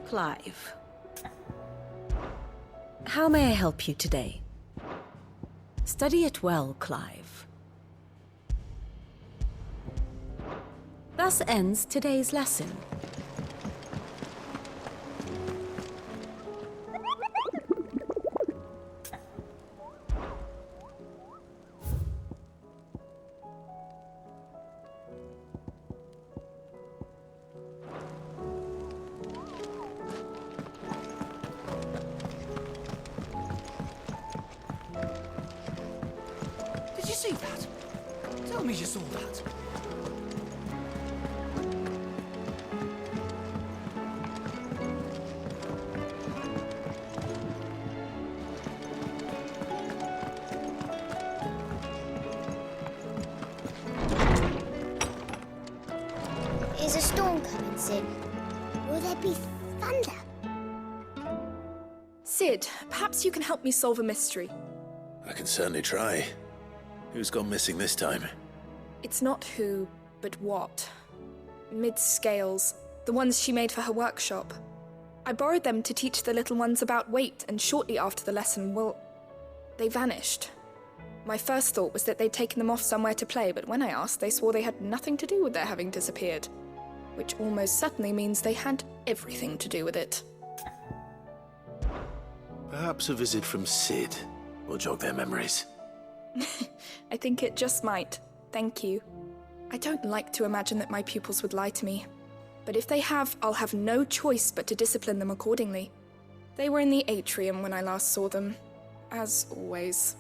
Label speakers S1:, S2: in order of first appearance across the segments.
S1: Clive. How may I help you today? Study it well, Clive. Thus ends today's lesson.
S2: Did you see that? Tell me you saw that.
S3: Is a storm coming soon? Will there be thunder?
S4: Sid, perhaps you can help me solve a mystery.
S5: I can certainly try. Who's gone missing this time?
S4: It's not who, but what. Mid's scales, the ones she made for her workshop. I borrowed them to teach the little ones about weight, and shortly after the lesson, well, they vanished. My first thought was that they'd taken them off somewhere to play, but when I asked, they swore they had nothing to do with their having disappeared. Which almost certainly means they had everything to do with it.
S5: Perhaps a visit from Sid will jog their memories.
S4: I think it just might. Thank you. I don't like to imagine that my pupils would lie to me. But if they have, I'll have no choice but to discipline them accordingly. They were in the atrium when I last saw them, as always.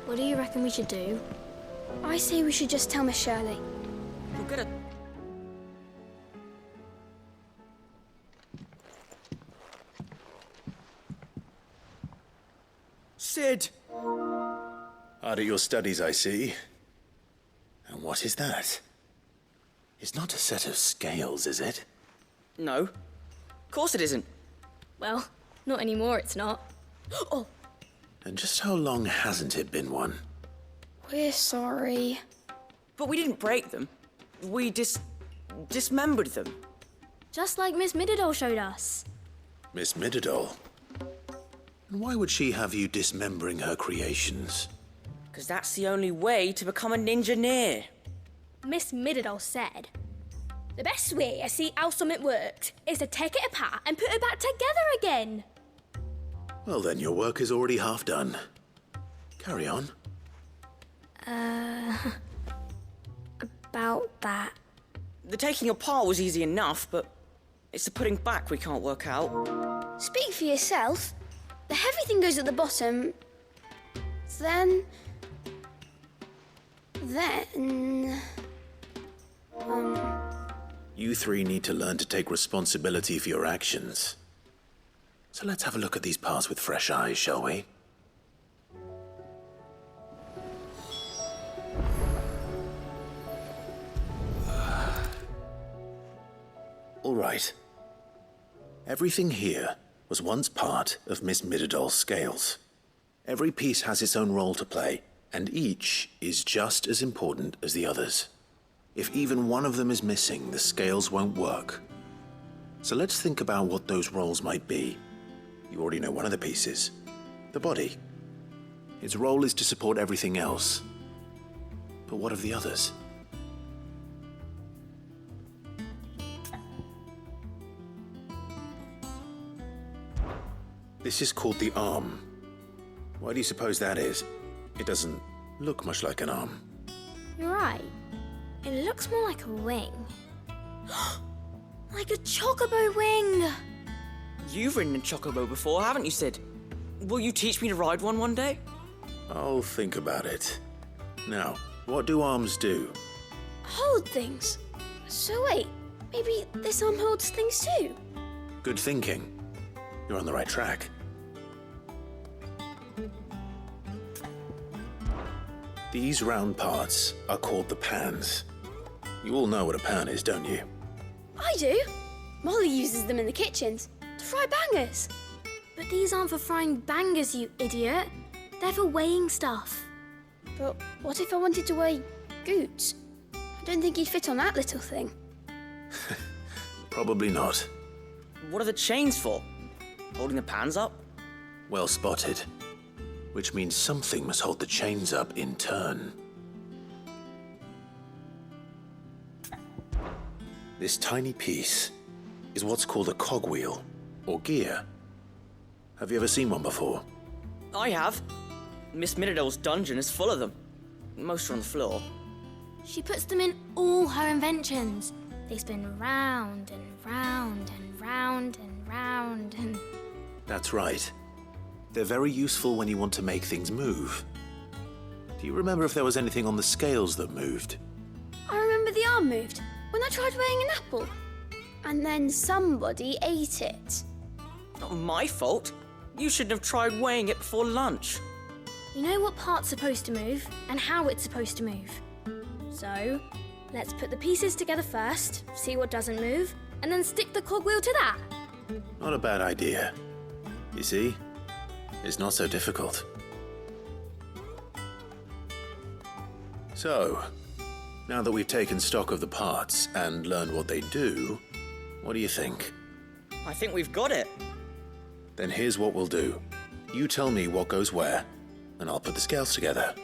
S6: What do you reckon we should do? I say we should just tell Miss Shirley.
S2: You'll get a... Sid!
S5: Hard at your studies, I see. And what is that? It's not a set of scales, is it?
S2: No. Of course it isn't.
S6: Well, not anymore, it's not. Oh,
S5: And just how long hasn't it been one?
S6: we're sorry.
S2: But we didn't break them. We dismembered them.
S6: Just like Miss Middledore showed us.
S5: Miss Middledore? And why would she have you dismembering her creations?
S2: Because that's the only way to become a ninja-neer.
S6: Miss Middledore said, the best way to see how something works is to take it apart and put it back together again.
S5: Well then, your work is already half done. Carry on.
S6: About that.
S2: The taking apart was easy enough, but it's the putting back we can't work out.
S6: Speak for yourself. The heavy thing goes at the bottom. Then...
S5: You three need to learn to take responsibility for your actions. So let's have a look at these parts with fresh eyes, shall we? All right. Everything here was once part of Miss Middeldoll's scales. Every piece has its own role to play, and each is just as important as the others. If even one of them is missing, the scales won't work. So let's think about what those roles might be. You already know one of the pieces, the body. Its role is to support everything else. But what of the others? This is called the arm. Why do you suppose that is? It doesn't look much like an arm.
S6: You're right. It looks more like a wing. Like a chocobo wing.
S2: You've ridden a chocobo before, haven't you, Sid? Will you teach me to ride one day?
S5: I'll think about it. Now, what do arms do?
S6: Hold things. So wait, maybe this arm holds things too?
S5: Good thinking. You're on the right track. These round parts are called the pans. You all know what a pan is, don't you?
S6: I do. Molly uses them in the kitchens to fry bangers. But these aren't for frying bangers, you idiot. They're for weighing stuff. But what if I wanted to weigh Goots? I don't think he'd fit on that little thing.
S5: Probably not.
S2: What are the chains for? Holding the pans up?
S5: Well spotted. Which means something must hold the chains up in turn. This tiny piece is what's called a cogwheel, or gear. Have you ever seen one before?
S2: I have. Miss Midadol's dungeon is full of them. Most are on the floor.
S6: She puts them in all her inventions. They spin round and round and round and round and...
S5: That's right. They're very useful when you want to make things move. Do you remember if there was anything on the scales that moved?
S6: I remember the arm moved when I tried weighing an apple. And then somebody ate it.
S2: Not my fault. You shouldn't have tried weighing it before lunch.
S6: You know what part's supposed to move and how it's supposed to move. So, let's put the pieces together first, see what doesn't move, and then stick the cogwheel to that.
S5: Not a bad idea. You see? It's not so difficult. So, now that we've taken stock of the parts and learned what they do, what do you think?
S2: I think we've got it.
S5: Then here's what we'll do. You tell me what goes where, and I'll put the scales together.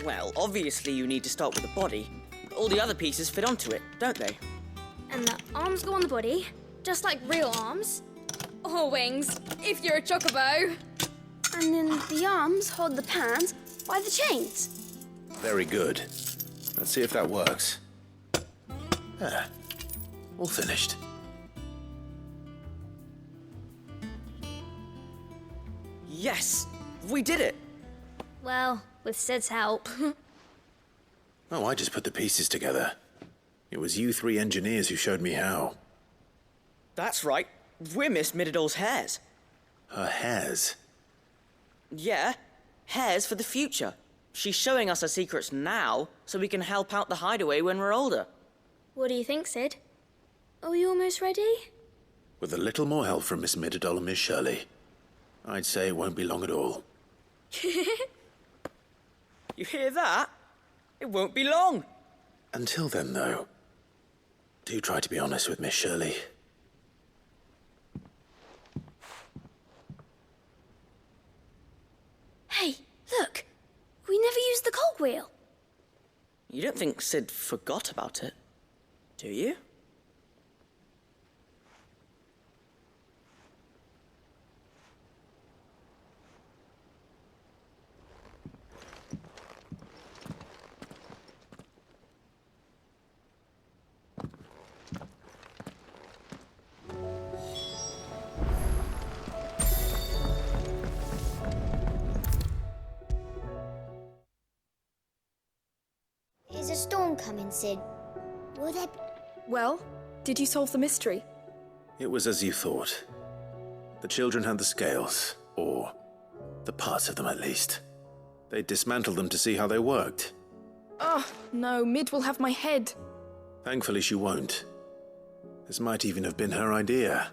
S2: Well, obviously you need to start with the body. All the other pieces fit onto it, don't they?
S6: And the arms go on the body, just like real arms. Or wings, if you're a chocobo. And then the arms hold the pans by the chains.
S5: Very good. Let's see if that works. There. All finished.
S2: Yes! We did it!
S6: Well, with Sid's help.
S5: Oh, I just put the pieces together. It was you three engineers who showed me how.
S2: That's right. We're Miss Midadol's hares.
S5: Her hairs.
S2: Yeah, hares for the future. She's showing us her secrets now, so we can help out the hideaway when we're older.
S6: What do you think, Sid? Are we almost ready?
S5: With a little more help from Miss Midadol and Miss Shirley, I'd say it won't be long at all.
S2: You hear that? It won't be long.
S5: Until then, though, do try to be honest with Miss Shirley.
S6: Hey, look! We never used the cogwheel.
S2: You don't think Sid forgot about it, do you?
S3: Is a storm coming, Sid? Will there be...
S4: Well, did you solve the mystery?
S5: It was as you thought. The children had the scales, or the parts of them at least. They dismantled them to see how they worked.
S4: Oh, no, Mid will have my head.
S5: Thankfully she won't. This might even have been her idea.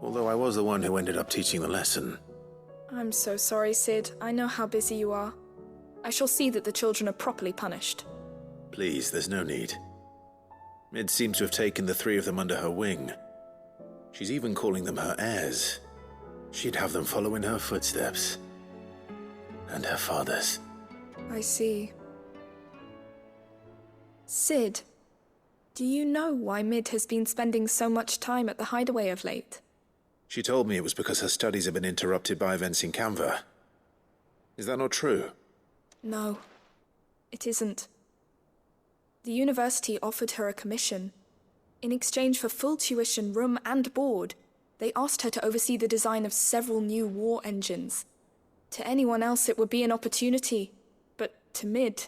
S5: Although I was the one who ended up teaching the lesson.
S4: I'm so sorry, Sid. I know how busy you are. I shall see that the children are properly punished.
S5: Please, there's no need. Mid seems to have taken the three of them under her wing. She's even calling them her heirs. She'd have them follow in her footsteps. And her father's.
S4: I see. Sid, do you know why Mid has been spending so much time at the hideaway of late?
S5: She told me it was because her studies have been interrupted by events in Canva. Is that not true?
S4: No, it isn't. The university offered her a commission. In exchange for full tuition, room and board, they asked her to oversee the design of several new war engines. To anyone else it would be an opportunity, but to Mid,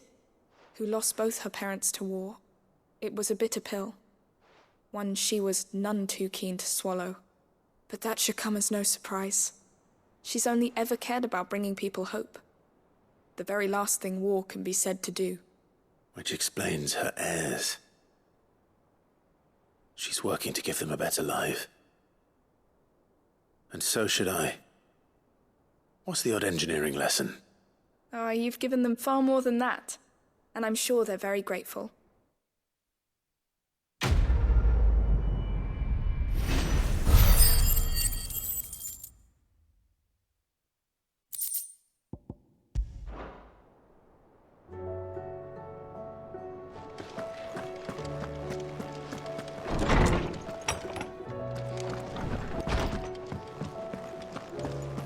S4: who lost both her parents to war, it was a bitter pill. One she was none too keen to swallow. But that should come as no surprise. She's only ever cared about bringing people hope. The very last thing war can be said to do.
S5: Which explains her heirs. She's working to give them a better life. And so should I. What's the odd engineering lesson?
S4: Oh, you've given them far more than that. And I'm sure they're very grateful.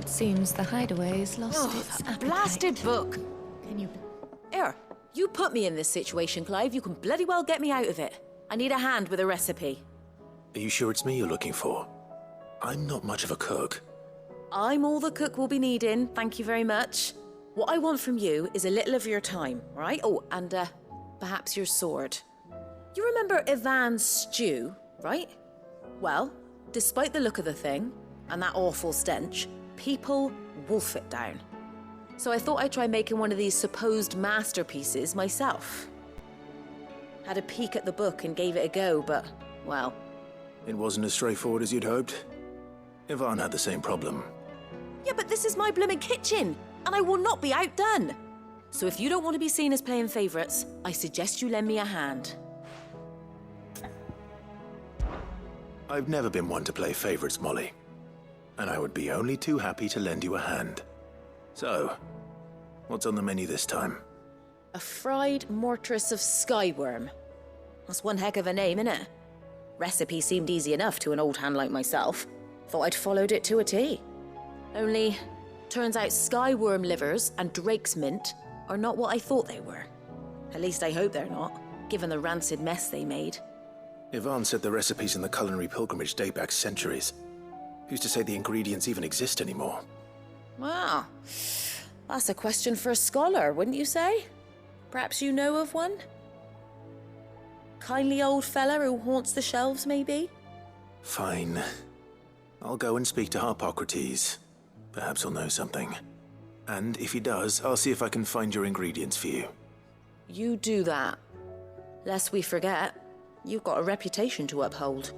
S1: Seems the hideaway's lost its appetite.
S7: Blasted book!
S1: Can you...
S7: Here, you put me in this situation, Clive. You can bloody well get me out of it. I need a hand with a recipe.
S5: Are you sure it's me you're looking for? I'm not much of a cook.
S7: I'm all the cook will be needing, thank you very much. What I want from you is a little of your time, right? Oh, and perhaps your sword. You remember Ivan's stew, right? Well, despite the look of the thing, and that awful stench, people wolf it down. So I thought I'd try making one of these supposed masterpieces myself. Had a peek at the book and gave it a go, but, well...
S5: It wasn't as straightforward as you'd hoped. Ivan had the same problem.
S7: Yeah, but this is my blooming kitchen, and I will not be outdone. So if you don't want to be seen as playing favourites, I suggest you lend me a hand.
S5: I've never been one to play favourites, Molly. And I would be only too happy to lend you a hand. So, what's on the menu this time?
S7: A fried mortress of skyworm. That's one heck of a name, innit? Recipe seemed easy enough to an old hand like myself. Thought I'd followed it to a T. Only, turns out skyworm livers and drake's mint are not what I thought they were. At least I hope they're not, given the rancid mess they made.
S5: Ivan said the recipes in the culinary pilgrimage date back centuries. Who's to say the ingredients even exist anymore?
S7: Wow. That's a question for a scholar, wouldn't you say? Perhaps you know of one? Kindly old fella who haunts the shelves, maybe?
S5: Fine. I'll go and speak to Harpocrates. Perhaps he'll know something. And if he does, I'll see if I can find your ingredients for you.
S7: You do that. Lest we forget, you've got a reputation to uphold.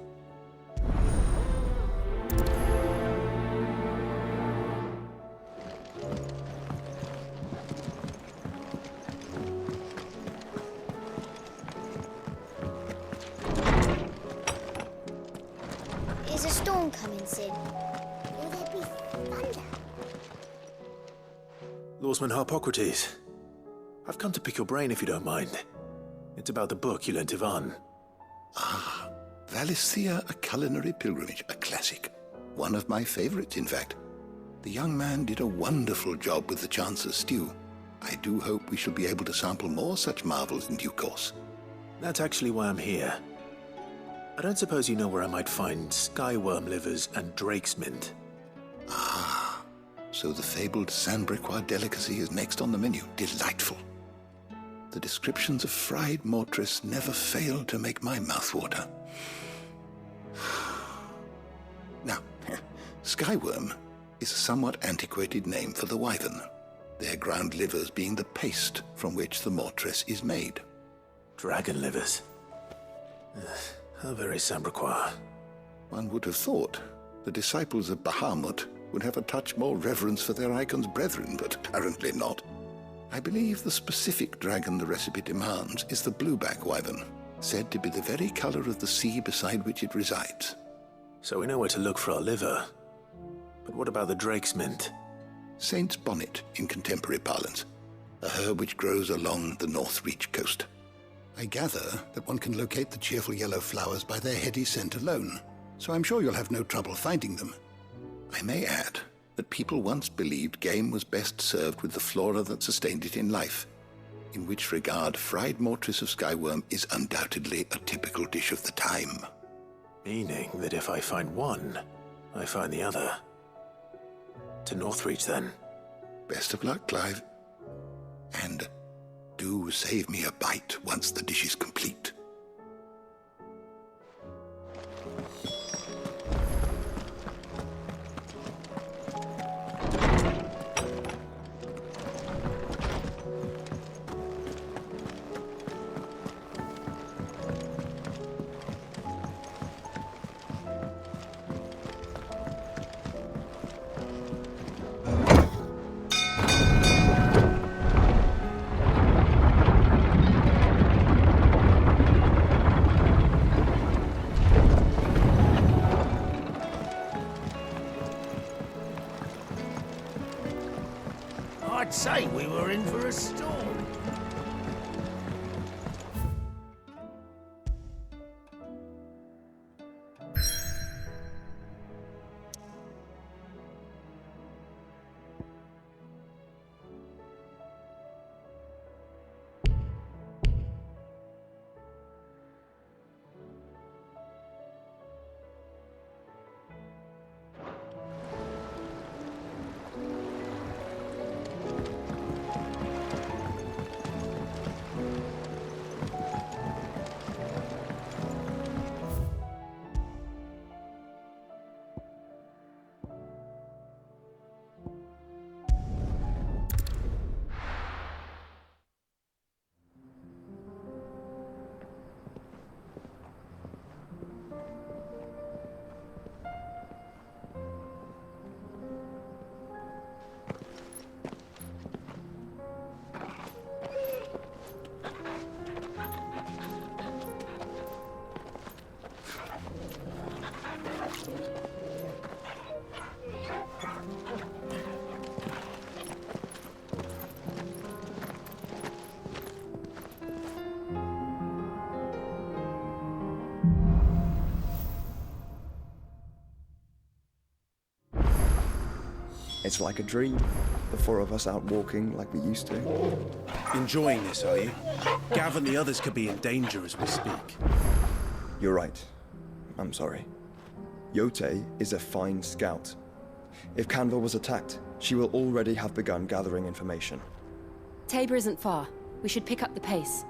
S3: Is a storm coming soon? Will there be thunder?
S5: Lawsman Harpocrates. I've come to pick your brain if you don't mind. It's about the book you lent Ivan.
S8: Valisthea, A Culinary Pilgrimage, a classic. One of my favorites, in fact. The young man did a wonderful job with the Chance's stew. I do hope we shall be able to sample more such marvels in due course.
S5: That's actually why I'm here. I don't suppose you know where I might find skyworm livers and drake's mint.
S8: So the fabled Sandbricois delicacy is next on the menu. Delightful. The descriptions of fried mortress never fail to make my mouth water. Now, skyworm is a somewhat antiquated name for the wyvern, their ground livers being the paste from which the mortress is made.
S5: Dragon livers. How very Sandbricois.
S8: One would have thought the disciples of Bahamut would have a touch more reverence for their icon's brethren, but apparently not. I believe the specific dragon the recipe demands is the blueback wyvern, said to be the very color of the sea beside which it resides.
S5: So we know where to look for our liver. But what about the drake's mint?
S8: Saint's bonnet in contemporary parlance, a herb which grows along the North Reach coast. I gather that one can locate the cheerful yellow flowers by their heady scent alone, so I'm sure you'll have no trouble finding them. I may add that people once believed game was best served with the flora that sustained it in life. In which regard, fried mortress of skyworm is undoubtedly a typical dish of the time.
S5: Meaning that if I find one, I find the other. To Northreach, then.
S8: Best of luck, Clive. And do save me a bite once the dish is complete.
S9: I'd say we were in for a storm.
S10: It's like a dream. The four of us out walking like we used to.
S11: Enjoying this, are you? Gav and the others could be in danger as we speak.
S10: You're right. I'm sorry. Yote is a fine scout. If Canville was attacked, she will already have begun gathering information.
S1: Tabor isn't far. We should pick up the pace.